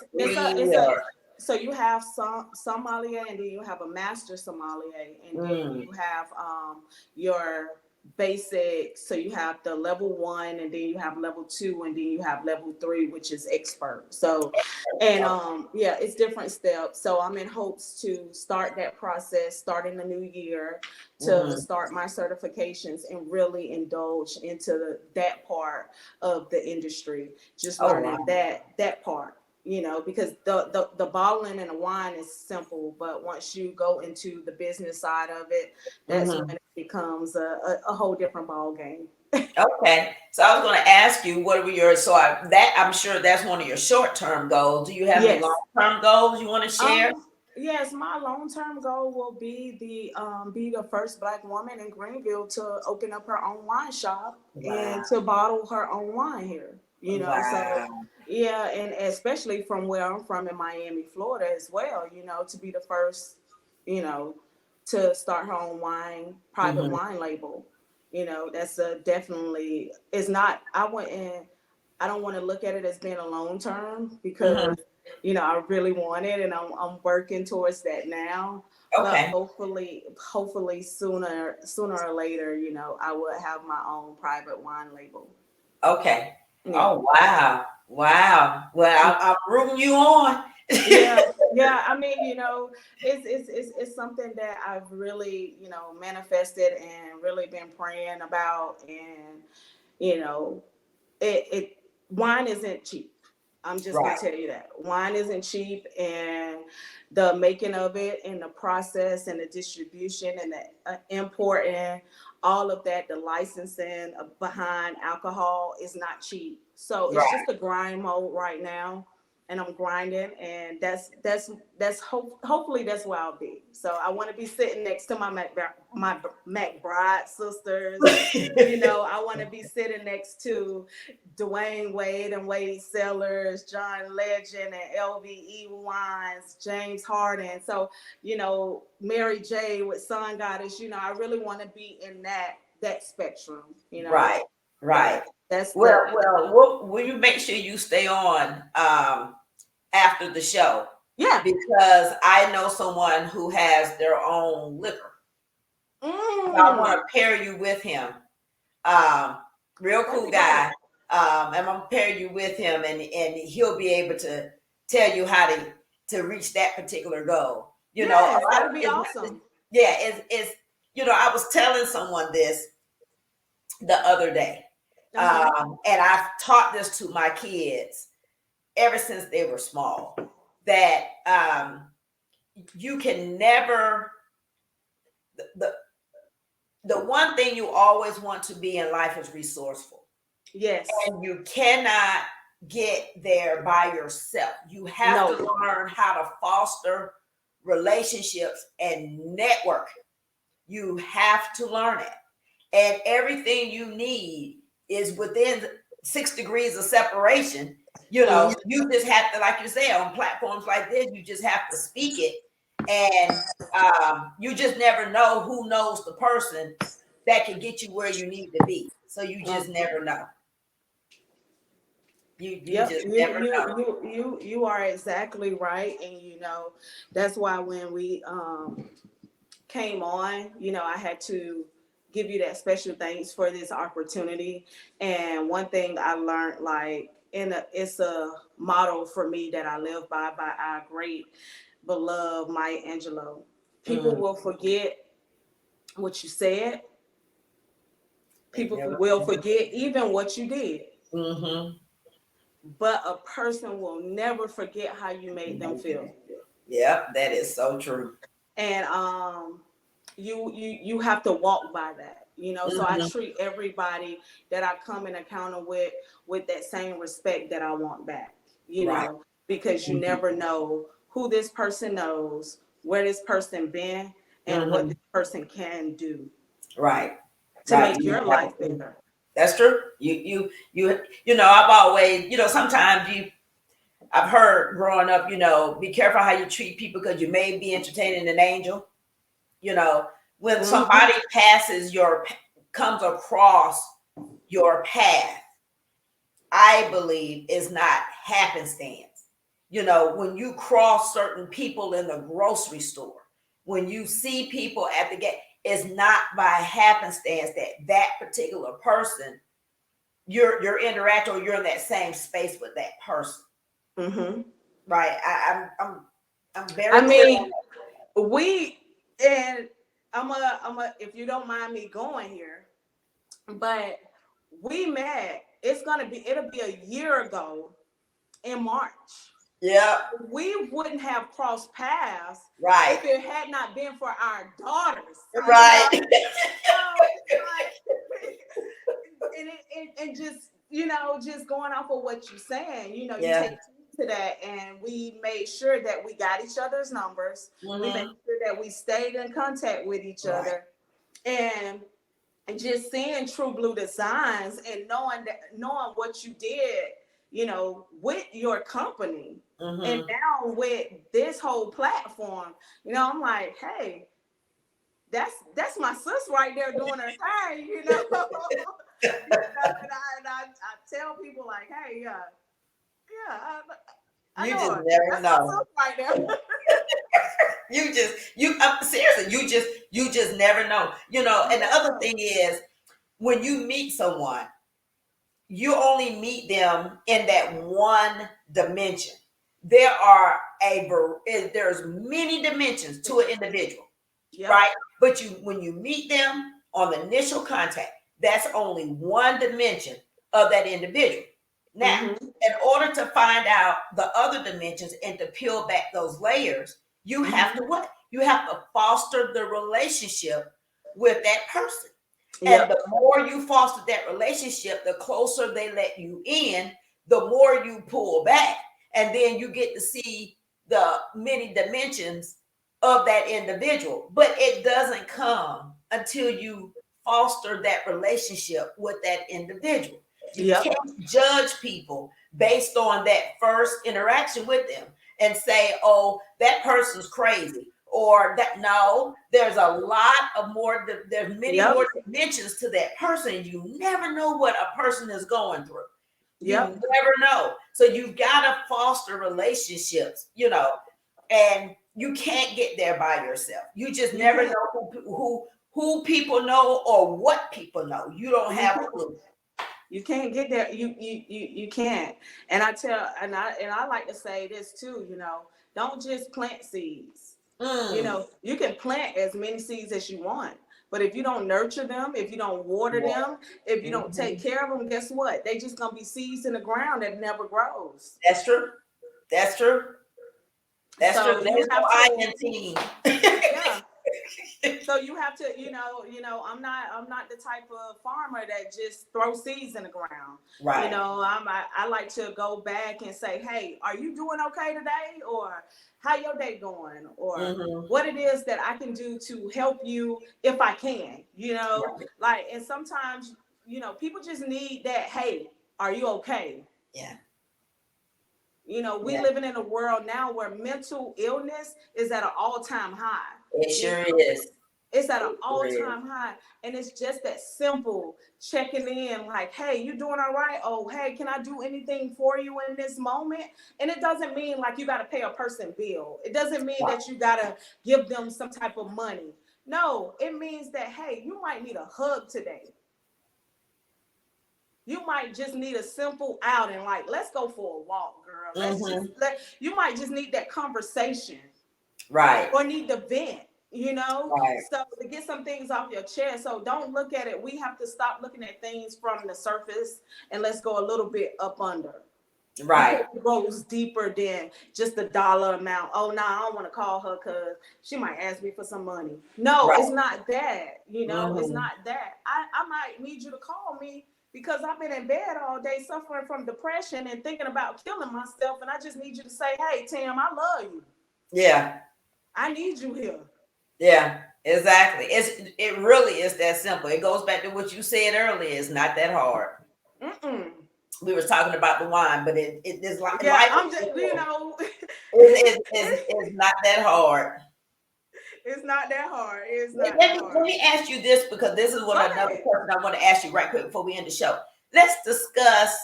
so you have some sommelier, and then you have a master sommelier, and then you have your basic. So you have the level 1, and then you have level 2, and then you have level 3, which is expert. So, and it's different steps. So I'm in hopes to start that process, starting the new year, to start my certifications and really indulge into that part of the industry. Just learning that part. Because the bottling and the wine is simple, but once you go into the business side of it, that's when it becomes a whole different ball game. Okay, so I was going to ask you, what were your I'm sure that's one of your short-term goals. Do you have any long-term goals you want to share? Yes, my long-term goal will be the first Black woman in Greenville to open up her own wine shop and to bottle her own wine here. So yeah, and especially from where I'm from in Miami, Florida as well, to be the first, to start her own private wine label. That's definitely, it's not, I don't want to look at it as being a long term, because, I really want it, and I'm working towards that now. Okay. But hopefully sooner or later, I will have my own private wine label. Okay. Yeah. Oh, wow. Well, I'm rooting you on. Yeah. Yeah, I mean, it's something that I've really, manifested and really been praying about, and you know, it wine isn't cheap. I'm just gonna Right. tell you that wine isn't cheap, and the making of it, and the process, and the distribution, and the importing, all of that, the licensing behind alcohol is not cheap. So it's Right. just a grind mode right now, and I'm grinding, and hopefully that's where I'll be. So I want to be sitting next to my McBride sisters. I want to be sitting next to Dwayne Wade and Wade Sellers, John Legend and LVE Wines, James Harden. So, Mary J with Sun Goddess, I really want to be in that spectrum, Right. Right. That's well, will you make sure you stay on after the show? Yeah. Because I know someone who has their own liquor. So I want to pair you with him. Real cool guy. And I'm gonna pair you with him, and he'll be able to tell you how to reach that particular goal. That'd be awesome. Yeah, it's I was telling someone this the other day. And I've taught this to my kids ever since they were small, that you can never the one thing you always want to be in life is resourceful. Yes. And you cannot get there by yourself. You have to learn how to foster relationships and network. You have to learn it. And everything you need is within 6 degrees of separation. You just have to, like you say, on platforms like this, you just have to speak it. And you just never know who knows the person that can get you where you need to be. So you just never know. You are exactly right. And that's why when we came on, I had to give you that special thanks for this opportunity. And one thing I learned, it's a motto for me that I live by our great beloved Maya Angelou. People will forget what you said. People will forget even what you did. But a person will never forget how you made them feel. Yeah, that is so true. And you have to walk by that. So I treat everybody that I come in encounter with that same respect that I want back. Because you never know who this person knows, where this person been, and what this person can do. Right. To make your life better. That's true. I've always, sometimes I've heard growing up, be careful how you treat people because you may be entertaining an angel. When somebody comes across your path, I believe is not happenstance. When you cross certain people in the grocery store, when you see people at the gate, it's not by happenstance that particular person you're interacting or you're in that same space with that person. Right. I'm very. I mean, I'm a if you don't mind me going here, but we met. It'll be a year ago in March. Yeah. We wouldn't have crossed paths, right, if it had not been for our daughters. Right. And just going off of what you're saying, you take to that, and we made sure that we got each other's numbers. We made sure that we stayed in contact with each other, and just seeing True Blue Designs and knowing what you did, with your company, and now with this whole platform, I'm like, hey, that's my sis right there doing her thing, and I tell people like, hey, I you know just her. never That's know. Right there. Seriously, you just never know. And the other thing is, when you meet someone, you only meet them in that one dimension. there's many dimensions to an individual, Yep. right? But when you meet them on the initial contact, that's only one dimension of that individual. Now, in order to find out the other dimensions and to peel back those layers, you have to what? You have to foster the relationship with that person. And the more you foster that relationship, the closer they let you in, the more you pull back. And then you get to see the many dimensions of that individual. But it doesn't come until you foster that relationship with that individual. You can't judge people based on that first interaction with them and say, oh, that person's crazy. Or that no, there's a lot of more, there's many more dimensions to that person. You never know what a person is going through. You never know. So you've got to foster relationships, and you can't get there by yourself. You just never know who people know or what people know. You don't have a clue. You can't get there. You can't. And I like to say this too, don't just plant seeds. You can plant as many seeds as you want. But if you don't nurture them, if you don't water them, if you don't take care of them, guess what? They just gonna be seeds in the ground that never grows. That's true. That's true. That's so true. There's no I in team. Yeah. So you have to, I'm not the type of farmer that just throws seeds in the ground. Right. I like to go back and say, hey, are you doing okay today? Or how your day going? Or what it is that I can do to help you if I can, like, and sometimes, people just need that, hey, are you okay? Yeah. We living in a world now where mental illness is at an all-time high. It sure is. It's at an all-time high. And it's just that simple checking in like, hey, you doing all right? Oh, hey, can I do anything for you in this moment? And it doesn't mean like you got to pay a person bill. It doesn't mean that you got to give them some type of money. No, it means that, hey, you might need a hug today. You might just need a simple outing, like, let's go for a walk, girl. You might just need that conversation. Right. Or need to vent, Right. So to get some things off your chest. So don't look at it. We have to stop looking at things from the surface and let's go a little bit up under. Right. It goes deeper than just the dollar amount. Oh, no, I don't want to call her because she might ask me for some money. No, It's not that, It's not that. I might need you to call me because I've been in bed all day suffering from depression and thinking about killing myself. And I just need you to say, hey, Tam, I love you. Yeah. I need you here. Yeah, exactly. It really is that simple. It goes back to what you said earlier. It's not that hard. We were talking about the wine, but it is like I'm just, it's not that hard. It's not that hard. Let me ask you this, because this is what another question I want to ask you right quick before we end the show. Let's discuss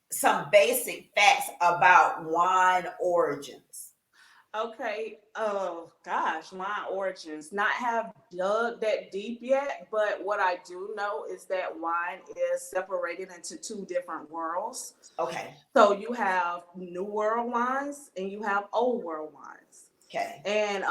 some basic facts about wine origins. Okay. Oh gosh, wine origins. Not have dug that deep yet, but what I do know is that wine is separated into two different worlds. Okay. So you have New World wines and you have Old World wines. Okay. And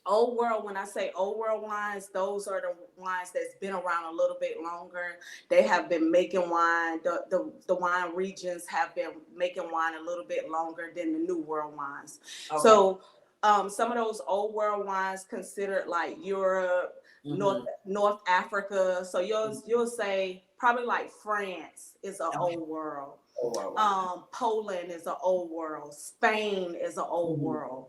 Old World, when I say Old World wines, those are the wines that's been around a little bit longer. They have been making wine. The wine regions have been making wine a little bit longer than the New World wines. Okay. So some of those Old World wines considered like Europe, North Africa. So you'll say probably like France is an Old World. Poland is an Old World. Spain is an Old World.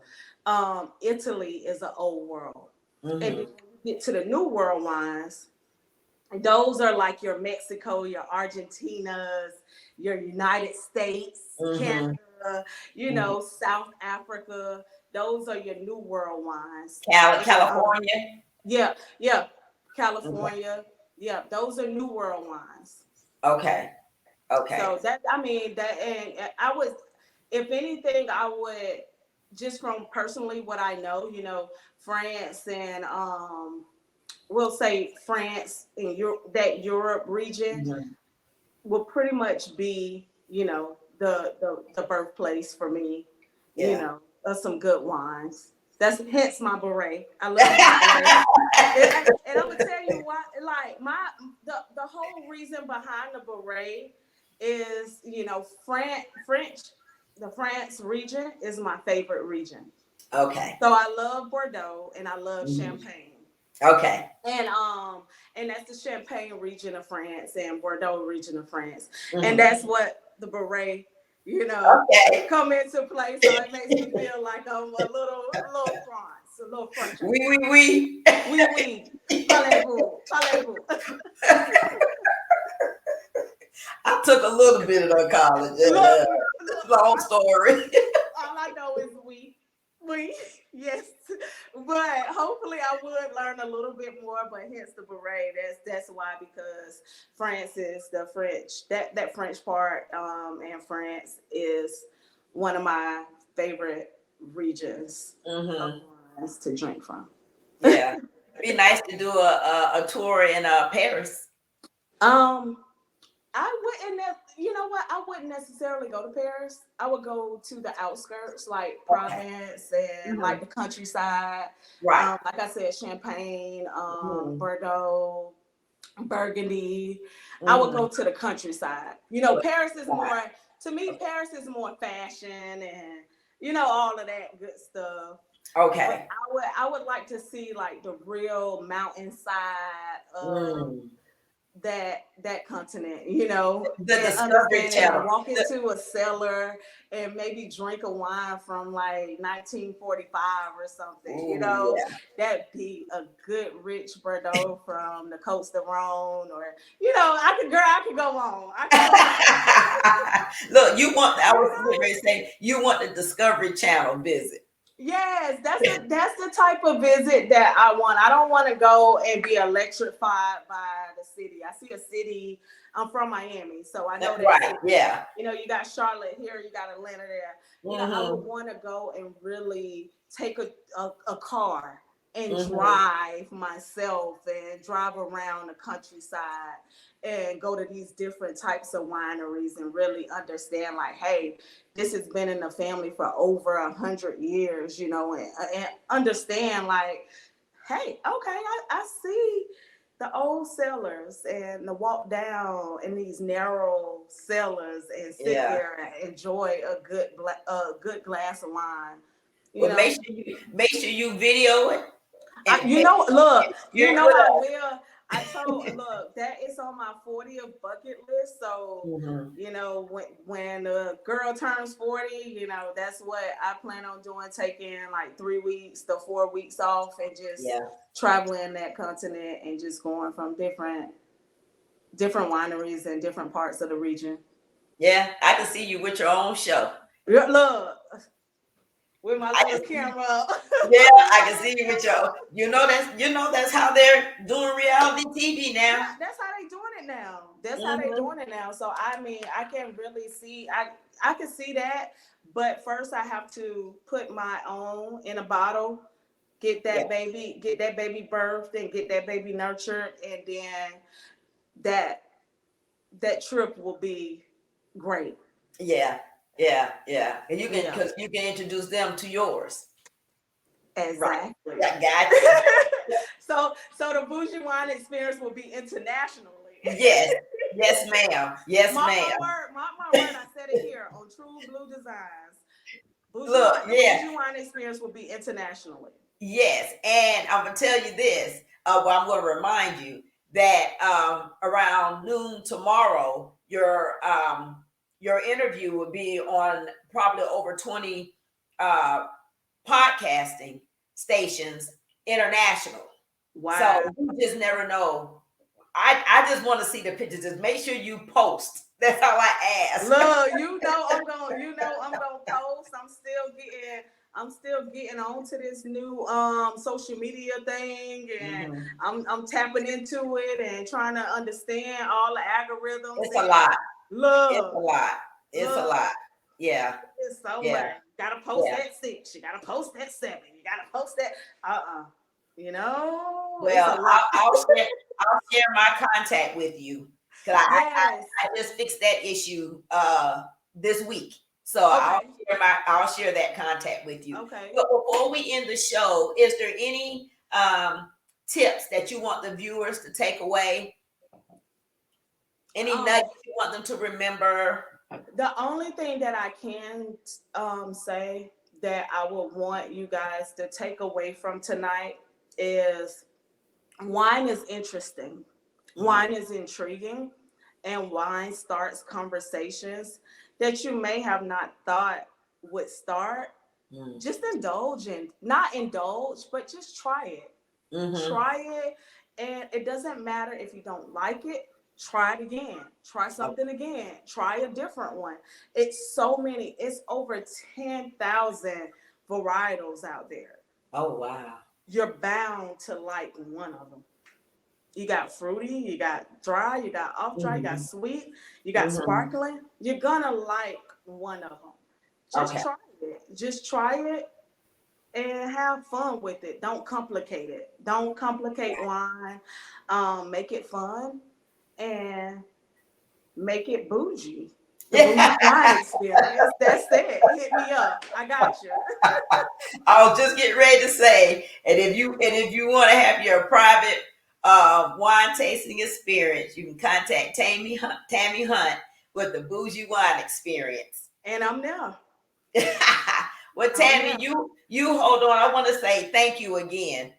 Italy is an Old World. And then you get to the New World wines, those are like your Mexico, your Argentinas, your United States, Canada, South Africa. Those are your New World wines. California. Yeah. California. Yeah, those are New World wines. Okay. So and I would, if anything, I would, just from personally what I know, France and we'll say France and Europe region will pretty much be, the birthplace for me, Yeah. you know, of some good wines. That's hence my beret. I love my beret. And I'm gonna tell you why. Like the whole reason behind the beret is, you know, the France region is my favorite region. Okay. So I love Bordeaux and I love Champagne. Okay. And that's the Champagne region of France and Bordeaux region of France. And that's what the beret, you know, come into play. So it makes me feel like I'm a little France, a little French. Oui. Parlez-vous. I took a little bit of that college. Long story. All I know is we. Yes, but hopefully I would learn a little bit more. But hence the beret. That's why, because France is the French. That French part, and France is one of my favorite regions to drink from. Yeah, it'd be nice to do a tour in Paris. I wouldn't. You know what? I wouldn't necessarily go to Paris. I would go to the outskirts, like Provence and like the countryside. Right. Like I said, Champagne, Bordeaux, Burgundy. I would go to the countryside. You know, Paris is more, to me, Paris is more fashion and, you know, all of that good stuff. Okay. But I would like to see like the real mountainside of that continent, you know, the Discovery Channel. Walk into a cellar and maybe drink a wine from like 1945 or something. Ooh, you know, that'd be a good rich Bordeaux from the Côte d'Aron, or, you know, I could go on. Look, I was ready to say, you want the Discovery Channel visit. Yes, that's the type of visit that I want. I don't want to go and be electrified by the city. I see a city. I'm from Miami, so I know that. Right. Yeah. You know, you got Charlotte here, you got Atlanta there. You know, I would want to go and really take a car and drive myself and drive around the countryside and go to these different types of wineries and really understand, like, hey, this has been in the family for over 100 years, you know, and understand, like, hey, okay, I see the old cellars and the walk down in these narrow cellars and sit there and enjoy a good glass of wine. You know? Make sure you video it. I will. I told, look, that is on my 40th bucket list. So, you know, when a girl turns 40, you know, that's what I plan on doing, taking like 3 weeks to 4 weeks off and just traveling that continent and just going from different wineries in different parts of the region. Yeah, I can see you with your own show. Look, with my little camera. Yeah, I can see you with your. That's how they're doing reality TV now. Yeah, that's how they doing it now. That's how they doing it now. So I mean, I can really see. I can see that, but first I have to put my own in a bottle, get that baby birthed and get that baby nurtured, and then that trip will be great. Yeah. And you can, because you can introduce them to yours. Exactly. Right. Yeah, gotcha. So the Bougie Wine Experience will be internationally. Yes, ma'am. Yes, mark ma'am. Mark my word. I said it here on True Blue Designs. Bougie Wine Experience will be internationally. Yes, and I'm gonna tell you this. I'm going to remind you that around noon tomorrow, your interview will be on probably over 20 podcasting stations international. Wow. So you just never know. I just want to see the pictures. Just make sure you post. That's all I ask. Look, I'm gonna post. I'm still getting onto this new social media thing, and I'm tapping into it and trying to understand all the algorithms. It's a lot. Look, it's a lot. Yeah. It's so much. You gotta post that 6. You gotta post that 7. You gotta post that. You know. Well, I'll share my contact with you, because I just fixed that issue this week. So okay. I'll share that contact with you. Okay. But before we end the show, is there any tips that you want the viewers to take away? Any nuggets you want them to remember? The only thing that I can say that I would want you guys to take away from tonight is wine is interesting. Wine is intriguing, and wine starts conversations that you may have not thought would start. Just not indulge, but just try it. Try it, and it doesn't matter if you don't like it. Try it again. Try something again. Try a different one. It's so many. It's over 10,000 varietals out there. Oh, wow. You're bound to like one of them. You got fruity, you got dry, you got off dry, you got sweet, you got sparkling. You're gonna like one of them. Just try it. Just try it and have fun with it. Don't complicate it. Don't complicate wine. Make it fun and make it bougie. The Bougie Wine Experience. That's it. Hit me up. I got you. I was just getting ready to say, and if you want to have your private wine tasting experience, you can contact Tammy Hunt with the Bougie Wine Experience. And I'm there. Well, Tammy, you hold on. I want to say thank you again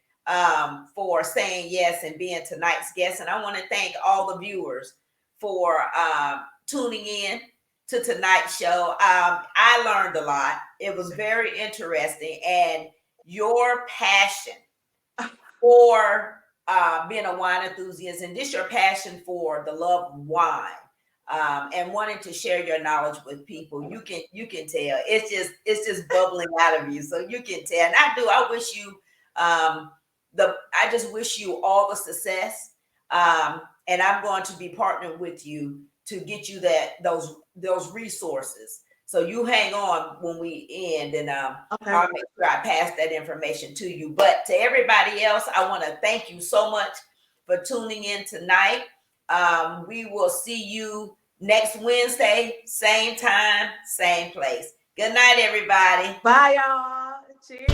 for saying yes and being tonight's guest. And I want to thank all the viewers for tuning in to tonight's show. I learned a lot. It was very interesting. And your passion for being a wine enthusiast, and this your passion for the love of wine, and wanting to share your knowledge with people, you can tell it's just bubbling out of you. So you can tell. And I wish you I just wish you all the success. And I'm going to be partnering with you to get you those resources. So you hang on when we end, and I'll make sure I pass that information to you. But to everybody else, I want to thank you so much for tuning in tonight. We will see you next Wednesday, same time, same place. Good night, everybody. Bye, y'all. Cheers.